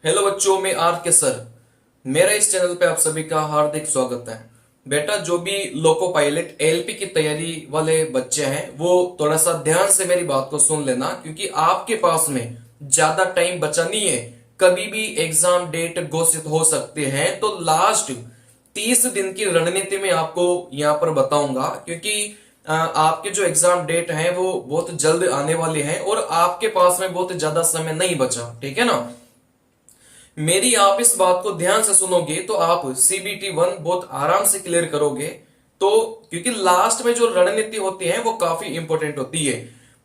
Hello बच्चों, मैं are के सर। मेरा इस चैनल पे आप सभी का हार्दिक स्वागत है। बेटा, जो भी लोको पायलट एलपी की तैयारी वाले बच्चे हैं वो थोड़ा सा ध्यान से मेरी बात को सुन लेना, क्योंकि आपके पास में ज्यादा टाइम बचा नहीं है। कभी भी एग्जाम डेट घोषित हो सकते हैं, तो लास्ट 30 दिन की रणनीति में आपको यहाँ पर बताऊंगा, क्योंकि आपके जो एग्जाम डेट है वो बहुत जल्द आने वाले हैं और आपके पास में बहुत ज्यादा समय नहीं बचा। ठीक है ना। मेरी आप इस बात को ध्यान से सुनोगे तो आप सीबीटी 1 बहुत आराम से क्लियर करोगे। तो क्योंकि लास्ट में जो रणनीति होती है वो काफी इंपॉर्टेंट होती है।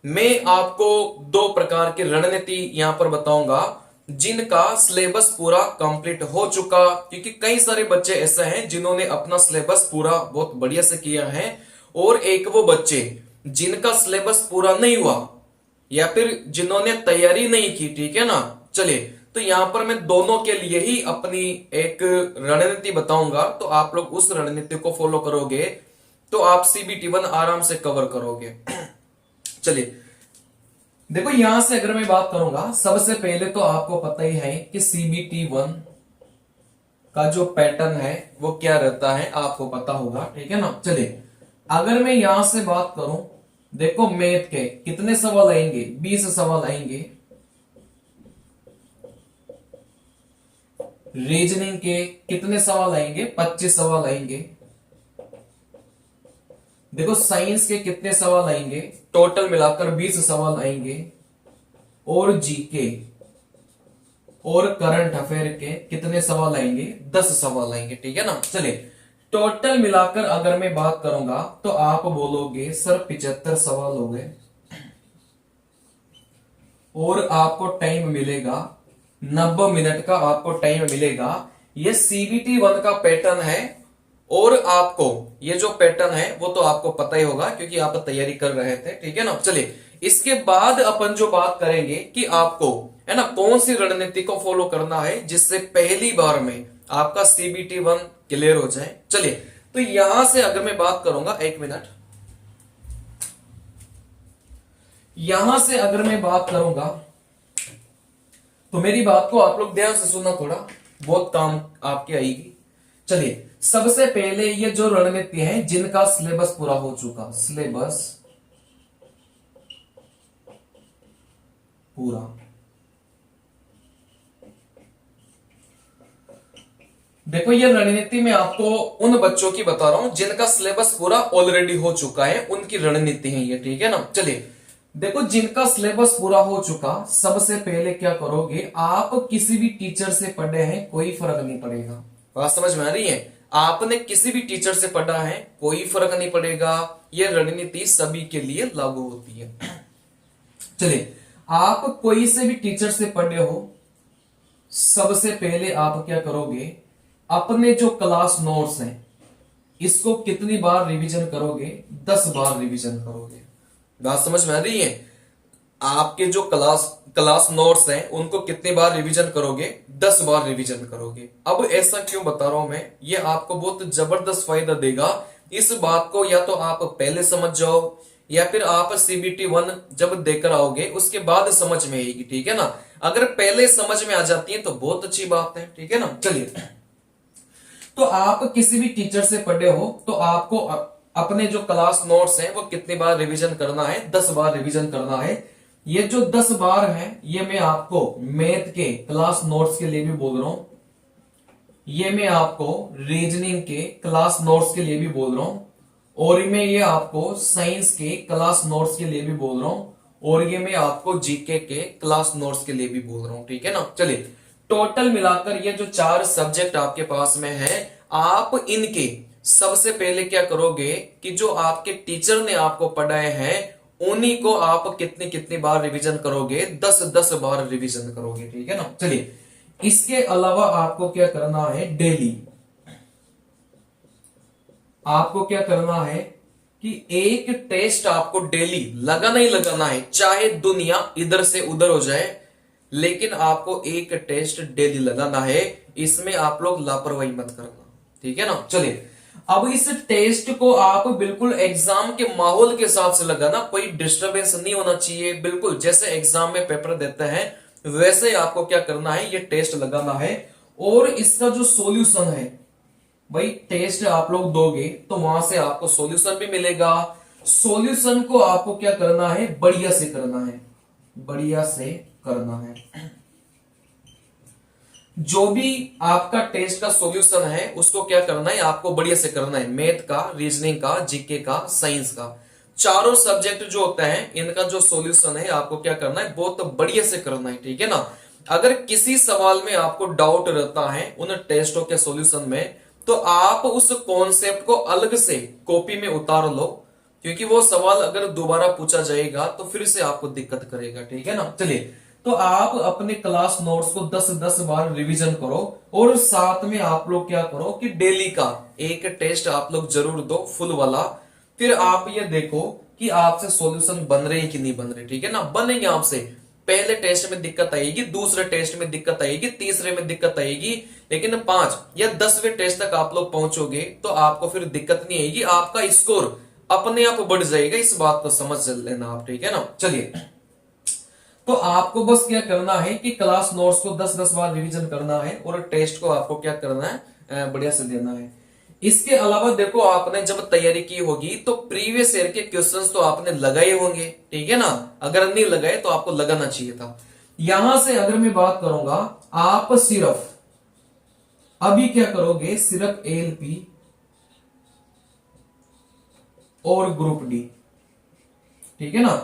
मैं आपको दो प्रकार की रणनीति यहां पर बताऊंगा जिनका सिलेबस पूरा कंप्लीट हो चुका, क्योंकि कई सारे बच्चे ऐसे हैं जिन्होंने अपना सिलेबस पूरा बहुत बढ़िया से किया है, और एक वो बच्चे जिनका सिलेबस पूरा नहीं हुआ या फिर जिन्होंने तैयारी नहीं की। ठीक है ना। चलिए, तो यहां पर मैं दोनों के लिए ही अपनी एक रणनीति बताऊंगा, तो आप लोग उस रणनीति को फॉलो करोगे तो आप सीबीटी 1 आराम से कवर करोगे। चलिए देखो, यहां से अगर मैं बात करूंगा, सबसे पहले तो आपको पता ही है कि सीबीटी 1 का जो पैटर्न है वो क्या रहता है, आपको पता होगा। ठीक है ना। चलिए, अगर मैं यहां से बात करूं, देखो मैथ के कितने सवाल आएंगे, 20 सवाल आएंगे। रीजनिंग के कितने सवाल आएंगे, 25 सवाल आएंगे। देखो साइंस के कितने सवाल आएंगे, टोटल मिलाकर 20 सवाल आएंगे। और जीके और करंट अफेयर के कितने सवाल आएंगे, 10 सवाल आएंगे। ठीक है ना। चलिए, टोटल मिलाकर अगर मैं बात करूंगा तो आप बोलोगे सर 75 सवाल हो गए, और आपको टाइम मिलेगा 90 मिनट का, आपको टाइम मिलेगा। ये सीबीटी 1 का पैटर्न है, और आपको ये जो पैटर्न है वो तो आपको पता ही होगा क्योंकि आप तैयारी कर रहे थे। ठीक है ना। चलिए, इसके बाद अपन जो बात करेंगे कि आपको है ना कौन सी रणनीति को फॉलो करना है जिससे पहली बार में आपका सीबीटी 1 क्लियर हो जाए। चलिए, तो यहां से अगर मैं बात करूंगा, एक मिनट, यहां से अगर मैं बात करूंगा तो मेरी बात को आप लोग ध्यान से सुनना, थोड़ा बहुत काम आपके आएगी। चलिए, सबसे पहले ये जो रणनीति है जिनका सिलेबस पूरा हो चुका, सिलेबस पूरा, देखो ये रणनीति मैं आपको उन बच्चों की बता रहा हूं जिनका सिलेबस पूरा ऑलरेडी हो चुका है, उनकी रणनीति है ये। ठीक है ना। चलिए देखो, जिनका सिलेबस पूरा हो चुका, सबसे पहले क्या करोगे, आप किसी भी टीचर से पढ़े हैं कोई फर्क नहीं पड़ेगा। बात समझ में आ रही है। आपने किसी भी टीचर से पढ़ा है कोई फर्क नहीं पड़ेगा, यह रणनीति सभी के लिए लागू होती है। चलिए, आप कोई से भी टीचर से पढ़े हो, सबसे पहले आप क्या करोगे, अपने जो क्लास नोट्स हैं इसको कितनी बार रिवीजन करोगे, 10 बार रिवीजन करोगे। बात समझ में आ रही है। आपके जो क्लास नोट्स हैं उनको कितनी बार रिवीजन करोगे, 10 बार रिवीजन करोगे। अब ऐसा क्यों बता रहा हूं मैं, ये आपको बहुत जबरदस्त फायदा देगा। इस बात को या तो आप पहले समझ जाओ या फिर आप सीबीटी 1 जब देकर आओगे उसके बाद समझ में आएगी। ठीक है ना। अगर पहले समझ में आ जाती है तो बहुत अच्छी बात है। ठीक है ना। चलिए, तो आप किसी भी टीचर से पढ़े हो तो आपको अपने जो क्लास नोट्स हैं वो कितनी बार रिवीजन करना है, 10 बार रिवीजन करना है। ये जो 10 बार है ये मैं आपको मैथ के क्लास नोट्स के लिए भी बोल रहा हूं, ये मैं आपको रीजनिंग के क्लास नोट्स के लिए भी बोल रहा हूं, और मैं ये आपको साइंस के क्लास नोट्स के लिए भी बोल रहा हूं, और ये मैं आपको जीके के क्लास नोट्स के लिए भी बोल रहा हूं। ठीक है ना। चलिए, टोटल मिलाकर ये जो 4 सब्जेक्ट आपके पास में है, आप इनके सबसे पहले क्या करोगे कि जो आपके टीचर ने आपको पढ़ाए हैं उन्हीं को आप कितनी कितनी बार रिवीजन करोगे, 10-10 बार रिवीजन करोगे। ठीक है ना। चलिए, इसके अलावा आपको क्या करना है, डेली आपको क्या करना है कि एक टेस्ट आपको डेली लगाना ही लगाना है, चाहे दुनिया इधर से उधर हो जाए, लेकिन आपको एक टेस्ट डेली लगाना है। इसमें आप लोग लापरवाही मत करना। ठीक है ना। चलिए, अब इस टेस्ट को आप बिल्कुल एग्जाम के माहौल के हिसाब से लगाना, कोई डिस्टरबेंस नहीं होना चाहिए। बिल्कुल जैसे एग्जाम में पेपर देते हैं वैसे ही आपको क्या करना है, ये टेस्ट लगाना है। और इसका जो सॉल्यूशन है भाई, टेस्ट आप लोग दोगे तो वहां से आपको सॉल्यूशन भी मिलेगा। सॉल्यूशन को आपको क्या करना है, बढ़िया से करना है, बढ़िया से करना है। जो भी आपका टेस्ट का सॉल्यूशन है उसको क्या करना है, आपको बढ़िया से करना है। मैथ का, रीजनिंग का, जीके का, साइंस का, चारों सब्जेक्ट जो होता है इनका जो सॉल्यूशन है आपको क्या करना है, बहुत बढ़िया से करना है, ठीक है ना। अगर किसी सवाल में आपको डाउट रहता है उन टेस्टों के सॉल्यूशन में, तो आप उस कॉन्सेप्ट को अलग से कॉपी में उतार लो, क्योंकि वो सवाल अगर दोबारा पूछा जाएगा तो फिर से आपको दिक्कत करेगा, ठीक है ना। चलिए, तो आप अपने क्लास नोट्स को 10-10 बार रिवीजन करो, और साथ में आप लोग क्या करो कि डेली का एक टेस्ट आप लोग जरूर दो, फुल वाला। फिर आप ये देखो कि आपसे सॉल्यूशन बन रहे हैं कि नहीं बन रहे, ठीक है ना। बनेंगे आपसे, पहले टेस्ट में दिक्कत आएगी, दूसरे टेस्ट में दिक्कत आएगी, तीसरे में दिक्कत आएगी, लेकिन 5 या 10वें टेस्ट तक आप लोग पहुंचोगे तो आपको फिर दिक्कत नहीं आएगी, आपका स्कोर अपने आप बढ़ जाएगा। इस बात को समझ लेना आप, ठीक है ना। चलिए, तो आपको बस क्या करना है कि क्लास नोट्स को 10-10 बार रिवीजन करना है, और टेस्ट को आपको क्या करना है, बढ़िया से देना है। इसके अलावा देखो, आपने जब तैयारी की होगी तो प्रीवियस ईयर के क्वेश्चंस तो आपने लगाए होंगे, ठीक है ना। अगर नहीं लगाए तो आपको लगाना चाहिए था। यहां से अगर मैं बात करूंगा, आप सिर्फ अभी क्या करोगे, सिर्फ एएलपी और ग्रुप डी, ठीक है ना।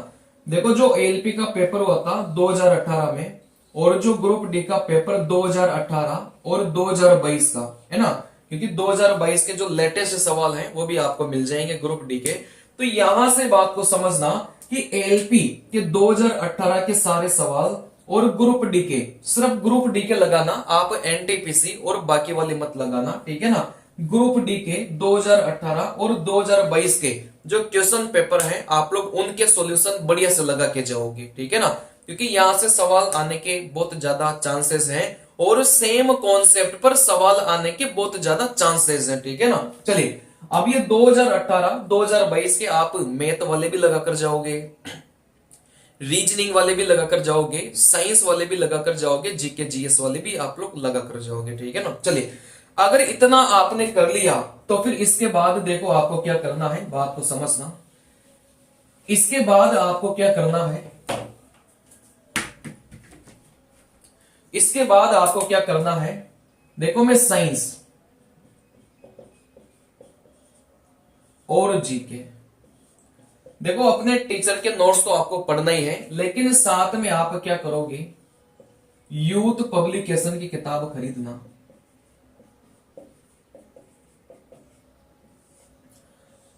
देखो, जो एएलपी का पेपर हुआ था 2018 में, और जो ग्रुप डी का पेपर 2018 और 2022 का है ना, क्योंकि 2022 के जो लेटेस्ट सवाल हैं वो भी आपको मिल जाएंगे ग्रुप डी के। तो यहां से बात को समझना कि एएलपी के 2018 के सारे सवाल और ग्रुप डी के, सिर्फ ग्रुप डी के लगाना, आप एनटीपीसी और बाकी वाले मत लगाना, ठीक है ना। ग्रुप डी के 2018 और 2022 के जो क्वेश्चन पेपर हैं आप लोग उनके सॉल्यूशन बढ़िया से लगा के जाओगे, ठीक है ना, क्योंकि यहां से सवाल आने के बहुत ज्यादा चांसेस हैं, और सेम कॉन्सेप्ट पर सवाल आने के बहुत ज्यादा चांसेस हैं, ठीक है ना। चलिए, अब ये 2018 2022 के आप मैथ वाले भी लगा कर जाओगे, रीजनिंग वाले भी लगाकर जाओगे, साइंस वाले भी लगाकर जाओगे, जीके जीएस वाले भी आप लोग लगाकर जाओगे, ठीक है ना। चलिए, अगर इतना आपने कर लिया तो फिर इसके बाद देखो आपको क्या करना है, बात को समझना। इसके बाद आपको क्या करना है, इसके बाद आपको क्या करना है, देखो, मैं साइंस और जीके, देखो अपने टीचर के नोट्स तो आपको पढ़ना ही है, लेकिन साथ में आप क्या करोगे, यूथ पब्लिकेशन की किताब खरीदना।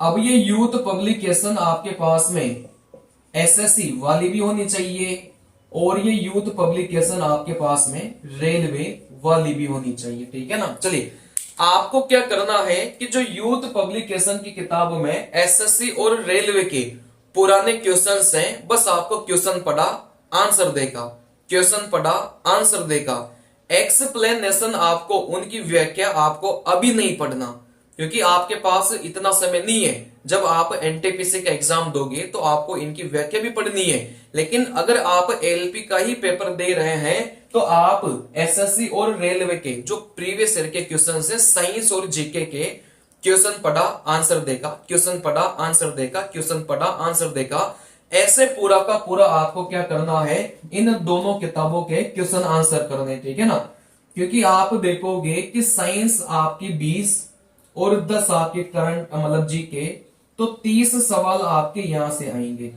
अब ये यूथ पब्लिकेशन आपके पास में एसएससी वाली भी होनी चाहिए, और ये यूथ पब्लिकेशन आपके पास में रेलवे वाली भी होनी चाहिए, ठीक है ना। चलिए, आपको क्या करना है कि जो यूथ पब्लिकेशन की किताब में एसएससी और रेलवे के पुराने क्वेश्चंस हैं, बस आपको क्वेश्चन पढ़ा आंसर देगा, क्वेश्चन पढ़ा आंसर देगा। एक्सप्लेनेशन आपको, उनकी व्याख्या आपको अभी नहीं पढ़ना, क्योंकि आपके पास इतना समय नहीं है। जब आप एनटीपीसी का एग्जाम दोगे तो आपको इनकी व्याख्या भी पढ़नी है, लेकिन अगर आप एलपी का ही पेपर दे रहे हैं तो आप एसएससी और रेलवे के जो प्रीवियस ईयर के क्वेश्चन है, साइंस और जीके के, क्वेश्चन पढ़ा आंसर देगा, क्वेश्चन पढ़ा आंसर देगा, क्वेश्चन पढ़ा आंसर देगा, ऐसे पूरा का पूरा आपको क्या करना है, इन दोनों किताबों के क्वेश्चन आंसर करने, ठीक है ना। क्योंकि आप देखोगे कि साइंस आपकी 20 और 10 आपके करंट मतलब जीके, तो 30 सवाल आपके यहां से आएंगे।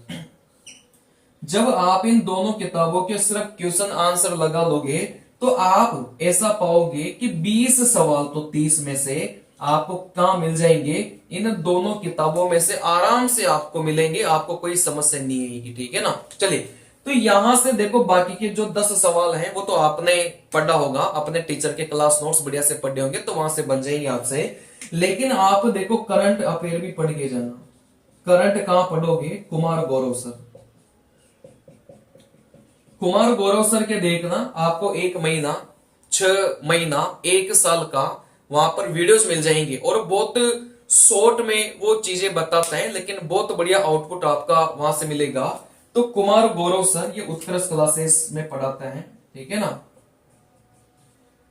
जब आप इन दोनों किताबों के सिर्फ क्वेश्चन आंसर लगा लोगे तो आप ऐसा पाओगे कि 20 सवाल तो 30 में से आपको कहां मिल जाएंगे, इन दोनों किताबों में से आराम से आपको मिलेंगे, आपको कोई समस्या नहीं आएगी, ठीक है ना। चलिए, तो यहां से देखो बाकी के जो 10 सवाल हैं वो तो आपने पढ़ा होगा, अपने टीचर के क्लास नोट्स बढ़िया से पढ़े होंगे, तो वहां से बन जाएंगे आपसे। लेकिन आप देखो करंट अफेयर भी पढ़ के जाना। करंट कहां पढ़ोगे, कुमार गौरव सर, कुमार गौरव सर के देखना, आपको 1 महीना, 6 महीना, 1 साल का वहां पर वीडियोस मिल जाएंगे, और बहुत शॉर्ट में वो चीजें बताते हैं, लेकिन बहुत बढ़िया आउटपुट आपका वहां से मिलेगा। तो कुमार गौरव सर ये उत्कर्ष क्लासेस में पढ़ाते हैं। ठीक है ना।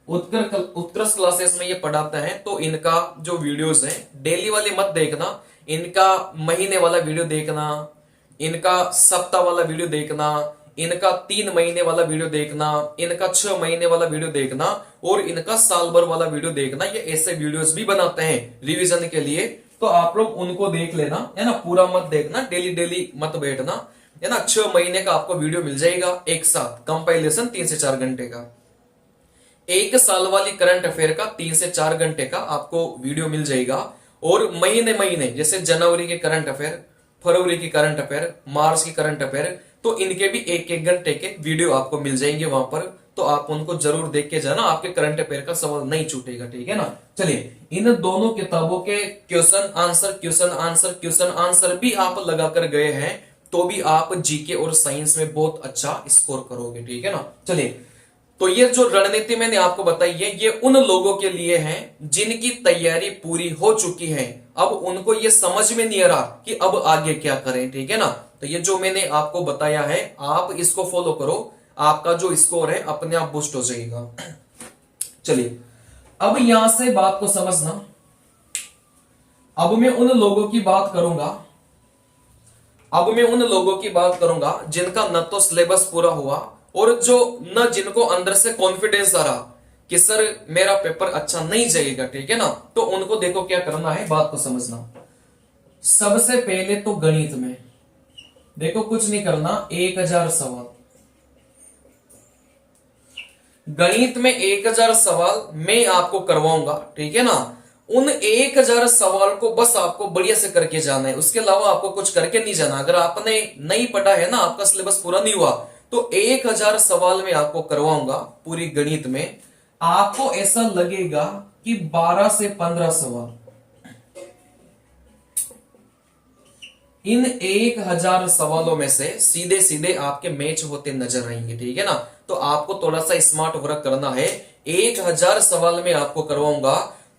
उत्कर्ष क्लासेस में ये पढ़ाते हैं, तो इनका जो वीडियोस है डेली वाली मत देखना, इनका महीने वाला वीडियो देखना, इनका सप्ताह वाला वीडियो देखना, इनका 3 महीने वाला वीडियो देखना, इनका 6 महीने वाला वीडियो देखना और इनका साल भर वाला वीडियो देखना। ये ऐसे वीडियोस भी बनाते हैं रिवीजन के लिए, तो आप लोग उनको देख लेना, है ना। पूरा मत देखना, डेली डेली मत बैठना, है ना। 6 महीने का आपको वीडियो मिल जाएगा एक साथ, कंपाइलेशन 3 से 4 घंटे का। एक साल वाली करंट अफेयर का 3 से 4 घंटे का आपको वीडियो मिल जाएगा। और महीने महीने जैसे जनवरी के करंट अफेयर, फरवरी की करंट अफेयर, मार्च की करंट अफेयर, तो इनके भी 1-1 घंटे के वीडियो आपको मिल जाएंगे वहां पर, तो आप उनको जरूर देख के जाना, आपके करंट अफेयर का सवाल नहीं छूटेगा, ठीक है ना। चलिए, इन दोनों किताबों के question answer question answer question answer भी आप लगा कर गए हैं, तो भी आप जीके और साइंस में बहुत अच्छा स्कोर करोगे, ठीक है ना। चलिए, तो ये जो रणनीति मैंने आपको बताई है, ये उन लोगों के लिए है जिनकी तैयारी पूरी हो चुकी है, अब उनको ये समझ में नहीं आ रहा कि अब आगे क्या करें, ठीक है ना। तो ये जो मैंने आपको बताया है, आप इसको फॉलो करो, आपका जो स्कोर है अपने आप बूस्ट हो जाएगा। चलिए, अब यहां से बात को समझना। अब मैं उन लोगों की बात करूंगा, जिनका न तो सिलेबस पूरा हुआ और जो न जिनको अंदर से कॉन्फिडेंस आ रहा कि सर मेरा पेपर अच्छा नहीं जाएगा, ठीक है ना। तो उनको देखो क्या करना है, बात को समझना। सबसे पहले तो गणित में देखो, कुछ नहीं करना, 1000 सवाल। गणित में 1000 सवाल मैं आपको करवाऊंगा, ठीक है ना। उन 1000 सवाल को बस आपको बढ़िया से करके जाना है, उसके अलावा आपको कुछ करके नहीं जाना। अगर आपने नहीं पढ़ा है ना, आपका सिलेबस पूरा नहीं हुआ, तो 1000 सवाल मैं आपको करवाऊंगा पूरी गणित में। आपको ऐसा लगेगा कि 12 से 15 सवाल इन 1000 सवालों में से सीधे सीधे आपके मैच होते नजर आएंगे, ठीक है ना। तो आपको थोड़ा सा स्मार्ट वर्क करना है। 1000 सवाल में आपको करवाऊंगा,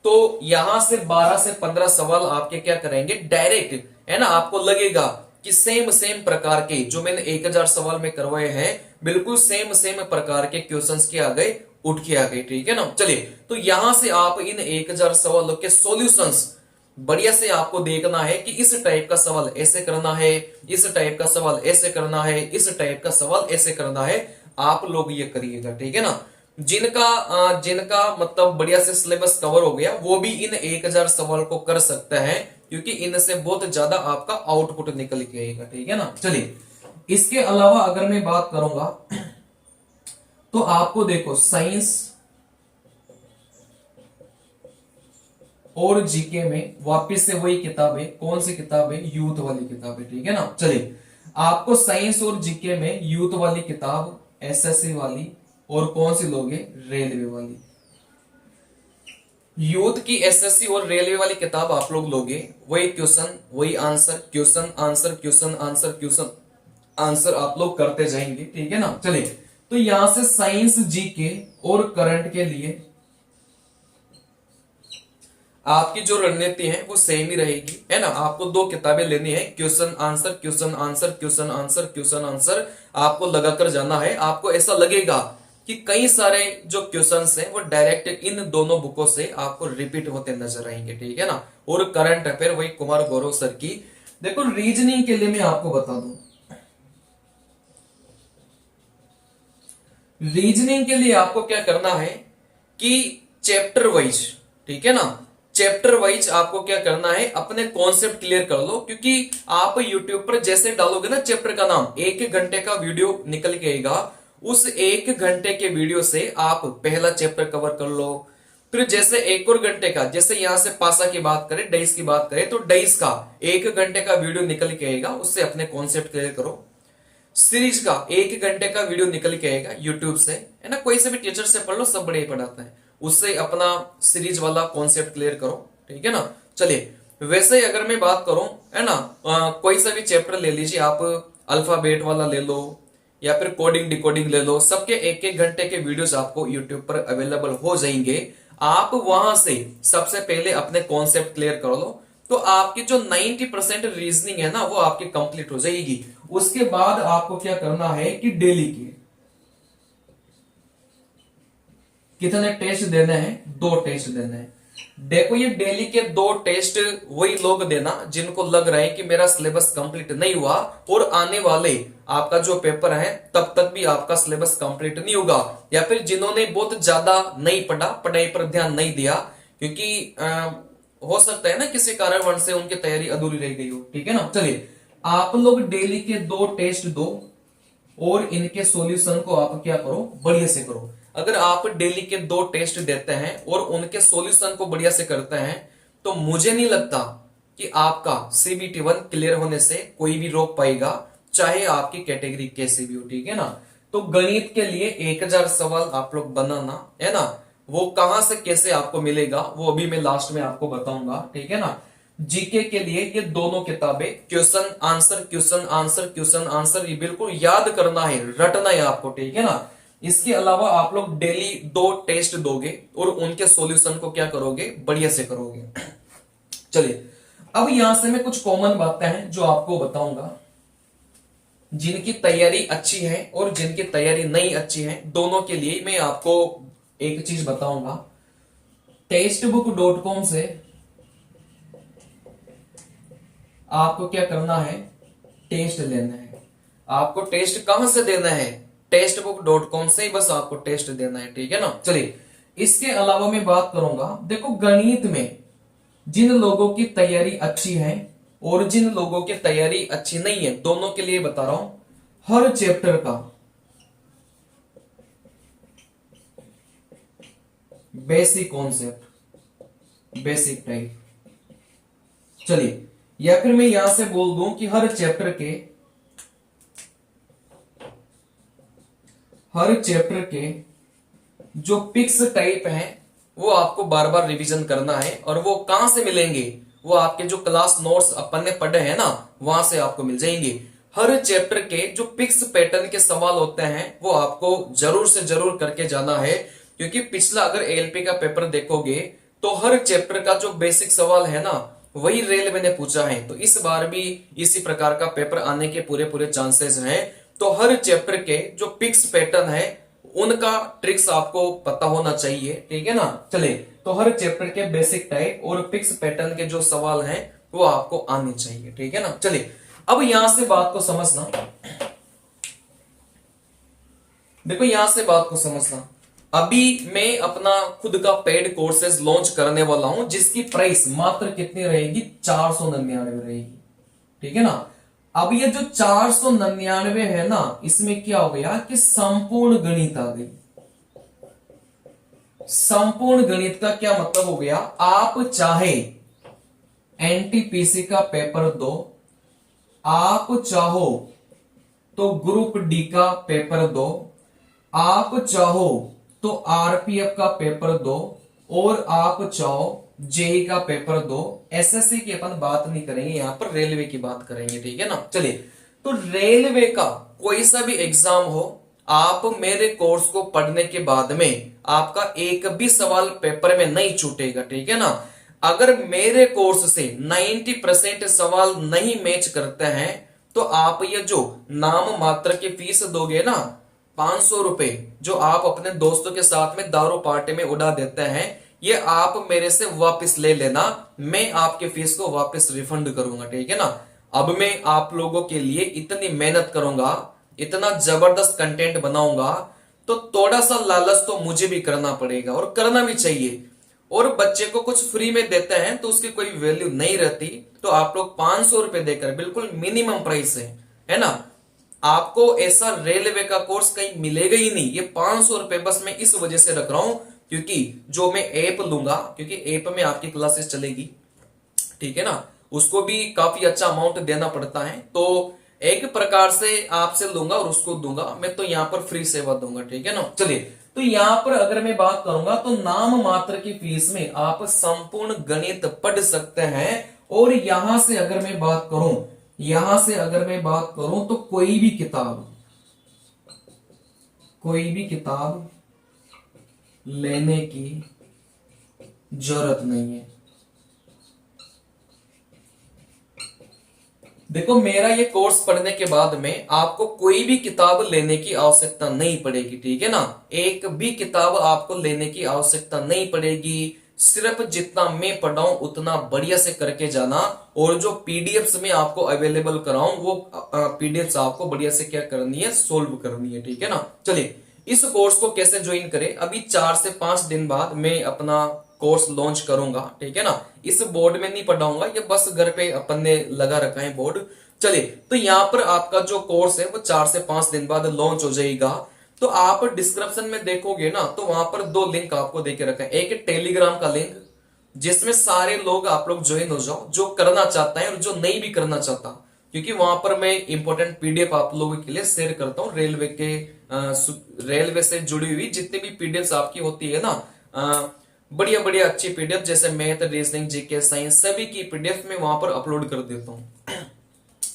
तो यहां से 12 से 15 सवाल आपके क्या करेंगे, डायरेक्ट, है ना। आपको लगेगा कि सेम प्रकार के जो मैंने 1000 सवाल में करवाए हैं, बिल्कुल सेम प्रकार के क्वेश्चंस के आ गए, उठ के आ गए, ठीक है ना। चलिए, तो यहां से आप इन 1000 सवालों के सॉल्यूशंस बढ़िया से आपको देखना है कि इस टाइप का सवाल ऐसे करना है, इस टाइप का सवाल ऐसे करना है, इस टाइप का सवाल ऐसे करना है। आप लोग ये करिएगा, ठीक है ना। जिनका मतलब बढ़िया से सिलेबस कवर हो गया, वो भी इन 1000 सवाल को कर सकते हैं, क्योंकि इनसे बहुत ज्यादा आपका आउटपुट निकल के आएगा, ठीक है ना। चलिए, इसके अलावा अगर मैं बात करूंगा, तो आपको देखो साइंस और जीके में वापस से वही किताबें, कौन सी किताबें, यूथ वाली किताबें, ठीक है ना। चलिए, आपको साइंस और जीके में यूथ वाली किताब, एसएससी वाली, और कौन सी लोगे, रेलवे वाली। यूथ की एसएससी और रेलवे वाली किताब आप लोग लोगे, वही क्वेश्चन वही answer, question answer question answer question answer आप लोग करते जाएंगे, ठीक है ना। चलिए, तो यहां से साइंस, जीके और करंट के लिए आपकी जो रणनीति है वो सेम ही रहेगी, है ना। आपको 2 किताबें लेनी है, question answer question answer question answer question answer आपको लगाकर जाना है। आपको ऐसा लगेगा कि कई सारे जो क्वेश्चंस हैं वो डायरेक्ट इन दोनों बुकों से आपको रिपीट होते नजर आएंगे, ठीक है ना। और करंट अफेयर वही कुमार गौरव सर की। देखो, रीजनिंग के लिए मैं आपको बता दूं, रीजनिंग के लिए आपको क्या करना है कि चैप्टर वाइज, ठीक है ना, चैप्टर वाइज आपको क्या करना है, अपने कॉन्सेप्ट क्लियर कर लो। क्योंकि आप यूट्यूब पर जैसे डालोगे ना चैप्टर का नाम, 1 घंटे का वीडियो निकल के आएगा, उस 1 घंटे के वीडियो से आप पहला चैप्टर कवर कर लो। फिर जैसे 1 और घंटे का, जैसे यहां से पासा की बात करें, डाइस की बात करें, तो डाइस का 1 घंटे का वीडियो निकल के आएगा, उससे अपने कॉन्सेप्ट क्लियर करो। सीरीज का 1 घंटे का वीडियो निकल के आएगा यूट्यूब से, है ना। कोई से भी टीचर से पढ़ लो, सब बड़े ही पढ़ाते हैं, उससे अपना सीरीज वाला कॉन्सेप्ट क्लियर करो, ठीक है ना। चलिए, वैसे ही अगर मैं बात करूं, है ना, कोई सा भी चैप्टर ले लीजिए आप, अल्फाबेट वाला ले लो या फिर कोडिंग डिकोडिंग ले लो, सबके 1-1 घंटे के वीडियोस आपको यूट्यूब पर अवेलेबल हो जाएंगे। आप वहां से सबसे पहले अपने कॉन्सेप्ट क्लियर कर लो, तो आपकी जो 90% रीजनिंग है ना, वो आपकी कंप्लीट हो जाएगी। उसके बाद आपको क्या करना है कि डेली की कितने टेस्ट देने हैं? 2 टेस्ट देने हैं। देखो ये डेली के 2 टेस्ट वही लोग देना जिनको लग रहा है कि मेरा सिलेबस कंप्लीट नहीं हुआ और आने वाले आपका जो पेपर है तब तक भी आपका सिलेबस कंप्लीट नहीं होगा, या फिर जिन्होंने बहुत ज्यादा नहीं पढ़ा, पढ़ाई पर ध्यान नहीं दिया, क्योंकि हो सकता है ना किसी कारणवश से उनकी तैयारी अधूरी रह गई हो। ठीक है ना। चलिए आप लोग डेली के 2 टेस्ट दो और इनके सॉल्यूशन को आप क्या करो? बढ़िया से करो। अगर आप डेली के 2 टेस्ट देते हैं और उनके सॉल्यूशन को बढ़िया से करते हैं तो मुझे नहीं लगता कि आपका CBT1 क्लियर होने से कोई भी रोक पाएगा, चाहे आपकी कैटेगरी कैसी भी हो। ठीक है ना। तो गणित के लिए 1000 सवाल आप लोग बनाना है ना, वो कहां से कैसे आपको मिलेगा वो अभी मैं लास्ट में आपको बताऊंगा। ठीक है ना। जीके के लिए ये दोनों किताबें, question answer question answer question answer, ये बिल्कुल याद करना है, रटना है आपको। ठीक है ना। इसके अलावा आप लोग डेली 2 टेस्ट दोगे और उनके सॉल्यूशन को क्या करोगे? बढ़िया से करोगे। चलिए अब यहां से मैं कुछ कॉमन बातें हैं जो आपको बताऊंगा। जिनकी तैयारी अच्छी है और जिनकी तैयारी नहीं अच्छी है, दोनों के लिए मैं आपको एक चीज बताऊंगा। टेस्टबुक.com से आपको क्या करना है? टेस्ट लेना है। आपको टेस्ट कहां से देना है? टेस्टबुक.com से ही बस आपको टेस्ट देना है। ठीक है ना। चलिए इसके अलावा मैं बात करूंगा, देखो गणित में जिन लोगों की तैयारी अच्छी है और जिन लोगों की तैयारी अच्छी नहीं है, दोनों के लिए बता रहा हूं, हर चैप्टर का बेसिक कॉन्सेप्ट, बेसिक टाइप। चलिए या फिर मैं यहां से बोल दूं कि हर चैप्टर के जो पिक्स टाइप हैं वो आपको बार बार रिवीजन करना है, और वो कहां से मिलेंगे? वो आपके जो क्लास नोट्स अपन ने पढ़े हैं ना, वहां से आपको मिल जाएंगे। हर चैप्टर के जो पिक्स पैटर्न के सवाल होते हैं वो आपको जरूर से जरूर करके जाना है, क्योंकि पिछला अगर ALP का पेपर देखोगे तो हर चैप्टर का जो बेसिक सवाल है ना वही रेलवे ने पूछा है, तो इस बार भी इसी प्रकार का पेपर आने के पूरे पूरे चांसेस हैं। तो हर चैप्टर के जो पिक्स पैटर्न है उनका ट्रिक्स आपको पता होना चाहिए। ठीक है ना। चले तो हर चैप्टर के बेसिक टाइप और पिक्स पैटर्न के जो सवाल हैं वो आपको आने चाहिए। ठीक है ना। चलिए अब यहां से बात को समझना, देखो यहां से बात को समझना। अभी मैं अपना खुद का पेड कोर्सेज लॉन्च करने वाला हूं जिसकी प्राइस मात्र कितनी रहेगी? 499 रहेगी। ठीक है ना। अब ये जो 499 है ना, इसमें क्या हो गया कि संपूर्ण गणित आ गई। संपूर्ण गणित का क्या मतलब हो गया? आप चाहे NTPC का पेपर दो, आप चाहो तो ग्रुप डी का पेपर दो, आप चाहो तो RPF का पेपर दो, और आप चाहो JEE का पेपर दो। SSC की अपन बात नहीं करेंगे, यहां पर रेलवे की बात करेंगे। ठीक है ना। चलिए तो रेलवे का कोई सा भी एग्जाम हो, आप मेरे कोर्स को पढ़ने के बाद में आपका एक भी सवाल पेपर में नहीं छूटेगा। ठीक है ना। अगर मेरे कोर्स से 90% सवाल नहीं मैच करते हैं तो आप ये जो नाम मात्र की फीस दोगे ना, 500 रुपए, जो आप अपने दोस्तों के साथ में दारू पार्टी में उड़ा देते हैं, ये आप मेरे से वापस ले लेना, मैं आपके फीस को वापस रिफंड करूंगा। ठीक है ना। अब मैं आप लोगों के लिए इतनी मेहनत करूंगा, इतना जबरदस्त कंटेंट बनाऊंगा, तो थोड़ा सा लालच तो मुझे भी करना पड़ेगा और करना भी चाहिए। और बच्चे को कुछ फ्री में देते हैं तो उसकी कोई वैल्यू नहीं रहती, तो आप लोग 500 रुपए देकर, बिल्कुल मिनिमम प्राइस है ना, आपको ऐसा रेलवे का कोर्स कहीं मिलेगा ही नहीं। ये 500 रुपए बस मैं इस वजह से रख रहा हूं क्योंकि जो मैं ऐप लूंगा, क्योंकि ऐप में आपकी क्लासेस चलेगी, ठीक है ना, उसको भी काफी अच्छा अमाउंट देना पड़ता है, तो एक प्रकार से आपसे लूंगा और उसको दूंगा, मैं तो यहाँ पर फ्री सेवा दूंगा। ठीक है ना। चलिए तो यहाँ पर अगर मैं बात करूंगा तो नाम मात्र की फीस में आप संपूर्ण गणित पढ़ सकते हैं। और यहां से अगर मैं बात करूं तो कोई भी किताब लेने की जरूरत नहीं है। देखो मेरा ये कोर्स पढ़ने के बाद में आपको कोई भी किताब लेने की आवश्यकता नहीं पड़ेगी, ठीक है ना। एक भी किताब आपको लेने की आवश्यकता नहीं पड़ेगी। सिर्फ जितना मैं पढ़ाऊं उतना बढ़िया से करके जाना, और जो पीडीएफ्स में आपको अवेलेबल कराऊं वो पीडीएफ्स आपको बढ़िया से क्या करनी है, सोल्व करनी है, ठीक है ना। चलिए इस कोर्स को कैसे ज्वाइन करें, अभी 4 से 5 दिन बाद मैं अपना कोर्स लॉन्च करूंगा, ठीक है ना। इस बोर्ड में नहीं पढ़ाऊंगा, ये बस घर पे अपन ने लगा रखा है बोर्ड। चलिए तो यहाँ पर आपका जो कोर्स है वो 4 से 5 दिन बाद लॉन्च हो जाएगा। तो आप डिस्क्रिप्शन में देखोगे ना, तो वहां पर 2 लिंक आपको देके रखा है। एक है टेलीग्राम का लिंक, जिसमें सारे लोग आप लोग ज्वाइन हो जाओ जो करना चाहता है और जो नहीं भी करना चाहता, क्योंकि वहां पर मैं इंपॉर्टेंट पीडीएफ आप लोगों के लिए शेयर करता हूँ। रेलवे से जुड़ी हुई जितनी भी पीडीएफ आपकी होती है ना, बढ़िया बढ़िया अच्छी पीडीएफ, जैसे मैथ, रीजनिंग, जीके, साइंस, सभी की पीडीएफ में वहां पर अपलोड कर देता हूँ।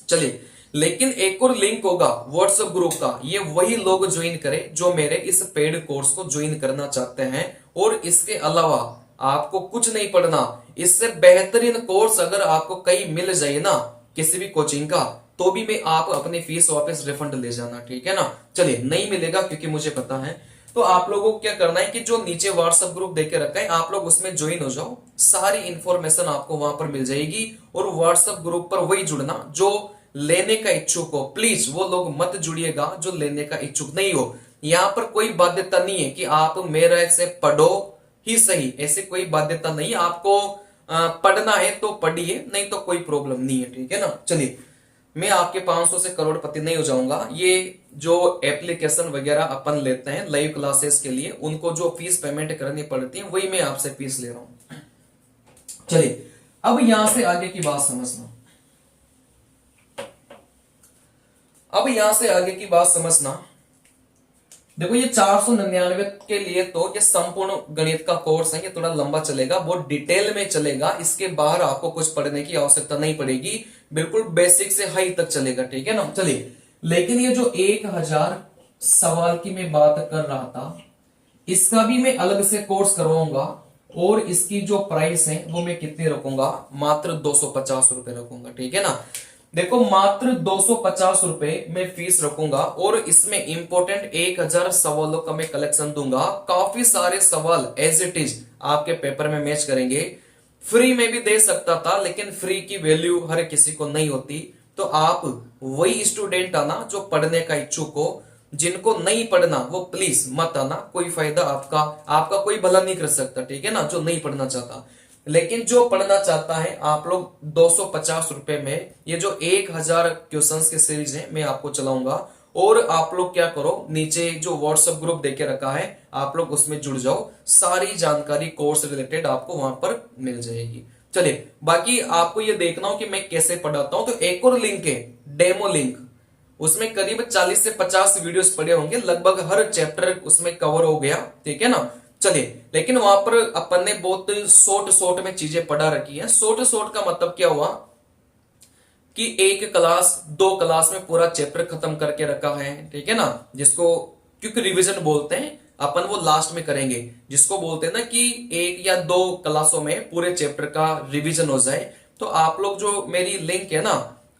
चलिए लेकिन एक और लिंक होगा व्हाट्सएप ग्रुप का, ये वही लोग ज्वाइन करें जो मेरे इस पेड कोर्स को ज्वाइन करना चाहते हैं। और इसके अलावा आपको कुछ नहीं पढ़ना, इससे बेहतरीन कोर्स अगर आपको कहीं मिल जाए ना किसी भी कोचिंग का, तो भी मैं आप अपनी फीस वापस रिफंड ले जाना, ठीक है ना। चलिए नहीं मिलेगा क्योंकि मुझे पता है। तो आप लोगों को क्या करना है कि जो नीचे व्हाट्सएप ग्रुप देके रखा है आप लोग उसमें ज्वाइन हो जाओ, सारी इंफॉर्मेशन आपको वहां पर मिल जाएगी। और व्हाट्सएप ग्रुप पर वही जुड़ना जो लेने का इच्छुक हो, प्लीज वो लोग मत जुड़िएगा जो लेने का इच्छुक नहीं हो। यहाँ पर कोई बाध्यता नहीं है कि आप मेरे से पढ़ो ही सही, ऐसे कोई बाध्यता नहीं। आपको पढ़ना है तो पढ़िए, नहीं तो कोई प्रॉब्लम नहीं है, ठीक है ना। चलिए मैं आपके 500 से करोड़पति नहीं हो जाऊंगा। ये जो एप्लीकेशन वगैरह अपन लेते हैं लाइव क्लासेस के लिए, उनको जो फीस पेमेंट करनी पड़ती है वही मैं आपसे फीस ले रहा हूं। चलिए अब यहां से आगे की बात समझना, अब यहां से आगे की बात समझना। देखो ये 499 के लिए तो ये संपूर्ण गणित का कोर्स है, ये थोड़ा लंबा चलेगा, बहुत डिटेल में चलेगा। इसके बाहर आपको कुछ पढ़ने की आवश्यकता नहीं पड़ेगी, बिल्कुल बेसिक से हाई तक चलेगा, ठीक है ना। चलिए लेकिन ये जो 1000 सवाल की मैं बात कर रहा था, इसका भी मैं अलग से कोर्स करवाऊंगा। और इसकी जो प्राइस है वो मैं कितनी रखूंगा, मात्र 250 रुपए रखूंगा, ठीक है ना। देखो मात्र 250 रुपए में फीस रखूंगा, और इसमें इंपॉर्टेंट 1000 सवालों का मैं कलेक्शन दूंगा। काफी सारे सवाल एज इट इज आपके पेपर में मैच करेंगे। फ्री में भी दे सकता था, लेकिन फ्री की वैल्यू हर किसी को नहीं होती। तो आप वही स्टूडेंट आना जो पढ़ने का इच्छुक हो, जिनको नहीं पढ़ना वो प्लीज मत आना, कोई फायदा आपका कोई भला नहीं कर सकता, ठीक है ना, जो नहीं पढ़ना चाहता। लेकिन जो पढ़ना चाहता है आप लोग 250 रुपए में ये जो 1000 क्वेश्चंस के सीरीज है मैं आपको चलाऊंगा। और आप लोग क्या करो, नीचे जो व्हाट्सएप ग्रुप देके रखा है आप लोग उसमें जुड़ जाओ, सारी जानकारी कोर्स रिलेटेड आपको वहां पर मिल जाएगी। चलिए बाकी आपको ये देखना हो कि मैं कैसे पढ़ाता हूं, तो एक और लिंक है डेमो लिंक, उसमें करीब 40 से 50 वीडियोस पड़े होंगे, लगभग हर चैप्टर उसमें कवर हो गया, ठीक है ना। चलिए लेकिन वहां पर अपन ने बहुत शॉर्ट में चीजें पढ़ा रखी है। शॉर्ट का मतलब क्या हुआ कि एक क्लास 2 क्लास में पूरा चैप्टर खत्म करके रखा है, ठीक है ना, जिसको क्योंकि रिवीजन बोलते हैं अपन, वो लास्ट में करेंगे, जिसको बोलते हैं ना कि 1 या 2 क्लासों में पूरे चैप्टर का रिवीजन हो जाए। तो आप लोग जो मेरी लिंक है ना,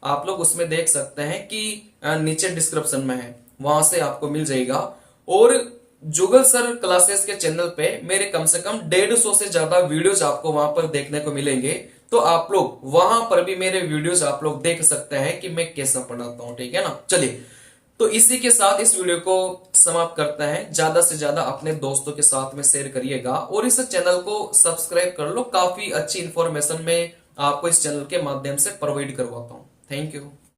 आप लोग उसमें देख सकते हैं कि नीचे डिस्क्रिप्शन में है, वहां से आपको मिल जाएगा। और जुगल सर क्लासेस के चैनल पे मेरे कम से कम 150 से ज्यादा वीडियोस आपको वहां पर देखने को मिलेंगे। तो आप लोग वहां पर भी मेरे वीडियोस आप लोग देख सकते हैं कि मैं कैसा पढ़ाता हूं, ठीक है ना। चलिए तो इसी के साथ इस वीडियो को समाप्त करते हैं। ज्यादा से ज्यादा अपने दोस्तों के साथ में शेयर करिएगा और इस चैनल को सब्सक्राइब कर लो। काफी अच्छी इंफॉर्मेशन मैं आपको इस चैनल के माध्यम से प्रोवाइड करवाता हूं। Thank you.